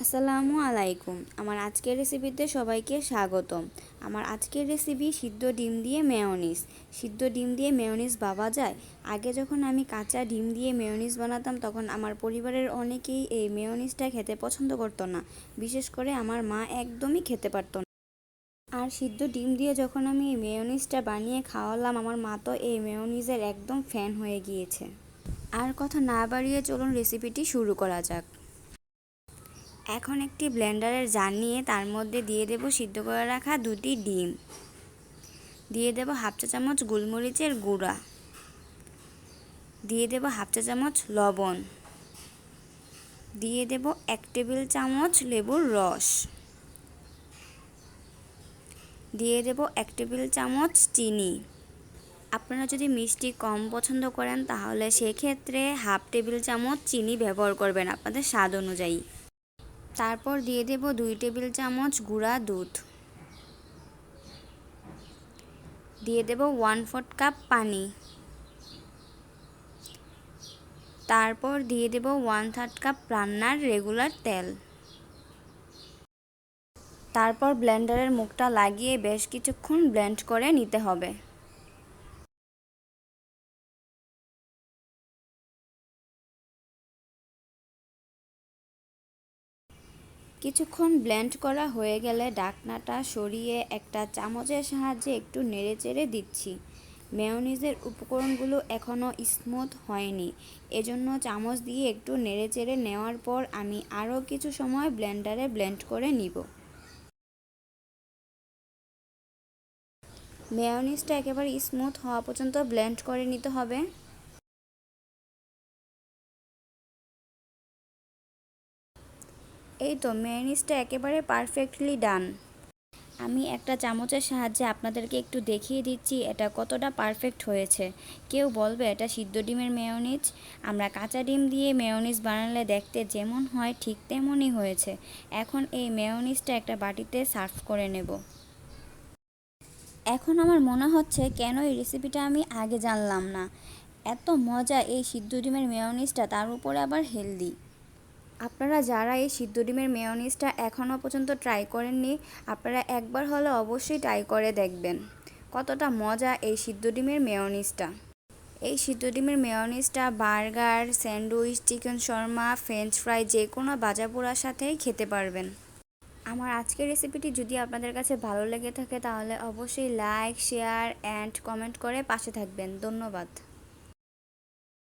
আসসালামু আলাইকুম। আমার আজকের রেসিপিতে সবাইকে স্বাগতম। আমার আজকের রেসিপি সিদ্ধ ডিম দিয়ে মেয়োনিজ। সিদ্ধ ডিম দিয়ে মেয়োনিজ ভাবা যায়? আগে যখন আমি কাঁচা ডিম দিয়ে মেয়োনিজ বানাতাম তখন আমার পরিবারের অনেকেই এই মেয়োনিজটা খেতে পছন্দ করতো না। বিশেষ করে আমার মা একদমই খেতে পারতো না। আর সিদ্ধ ডিম দিয়ে যখন আমি এই মেয়োনিজটা বানিয়ে খাওয়ালাম, আমার মা তো এই মেয়োনিজের একদম ফ্যান হয়ে গিয়েছে। আর কথা না বাড়িয়ে চলুন রেসিপিটি শুরু করা যাক। এখন একটি ব্লেন্ডারের জার নিয়ে তার মধ্যে দিয়ে দেব সিদ্ধ করে রাখা 2টি ডিম, দিয়ে দেব হাফ চা চামচ গোলমরিচের গুঁড়া, দিয়ে দেব হাফ চা চামচ লবণ, দিয়ে দেব 1 টেবিল চামচ লেবুর রস, দিয়ে দেব 1 টেবিল চামচ চিনি। আপনারা যদি মিষ্টি কম পছন্দ করেন তাহলে সেক্ষেত্রে হাফ টেবিল চামচ চিনি ব্যবহার করবেন আপনাদের স্বাদ অনুযায়ী। তারপর দিয়ে দেব 2 টেবিল চামচ গুঁড়া দুধ, দিয়ে দেব 1/4 কাপ পানি, তারপর দিয়ে দেব 1/3 কাপ রান্নার রেগুলার তেল। তারপর ব্লেন্ডারের মুখটা লাগিয়ে বেশ কিছুক্ষণ ব্লেন্ড করে নিতে হবে। কিছুক্ষণ ব্লেন্ড করা হয়ে গেলে ঢাকনাটা সরিয়ে একটা চামচের সাহায্যে একটু নেড়েচেড়ে দিচ্ছি। মেয়োনিজের উপকরণগুলো এখনও স্মুথ হয়নি, এজন্য চামচ দিয়ে একটু নেড়েচেড়ে নেওয়ার পর আমি আরও কিছু সময় ব্লেন্ডারে ব্লেন্ড করে নিব। মেয়োনিজটা একেবারে স্মুথ হওয়া পর্যন্ত ব্লেন্ড করে নিতে হবে। এই তো মেয়োনিজটা একেবারে পারফেক্টলি ডান। আমি একটা চামচের সাহায্যে আপনাদেরকে একটু দেখিয়ে দিচ্ছি এটা কতটা পারফেক্ট হয়েছে। কেউ বলবে এটা সিদ্ধ ডিমের মেয়োনিজ। আমরা কাঁচা ডিম দিয়ে মেয়োনিজ বানালে দেখতে যেমন হয় ঠিক তেমনই হয়েছে। এখন এই মেয়োনিজটা একটা বাটিতে সার্ভ করে নেব। এখন আমার মনে হচ্ছে কেন এই রেসিপিটা আমি আগে জানলাম না। এত মজা এই সিদ্ধ ডিমের মেয়োনিজটা, তার উপরে আবার হেলদি। আপনারা যারা এই সিদ্ধ ডিমের মেয়োনিজটা এখনও পর্যন্ত ট্রাই করেননি, আপনারা একবার হলে অবশ্যই ট্রাই করে দেখবেন কতটা মজা এই সিদ্ধ ডিমের মেয়োনিজটা। এই সিদ্ধ ডিমের মেয়োনিজটা burger, sandwich, chicken shawarma, French fry যে কোনো ভাজাপোড়ার সাথেই খেতে পারবেন। আমার আজকের রেসিপিটি যদি আপনাদের কাছে ভালো লেগে থাকে তাহলে অবশ্যই লাইক, শেয়ার অ্যান্ড কমেন্ট করে পাশে থাকবেন। ধন্যবাদ।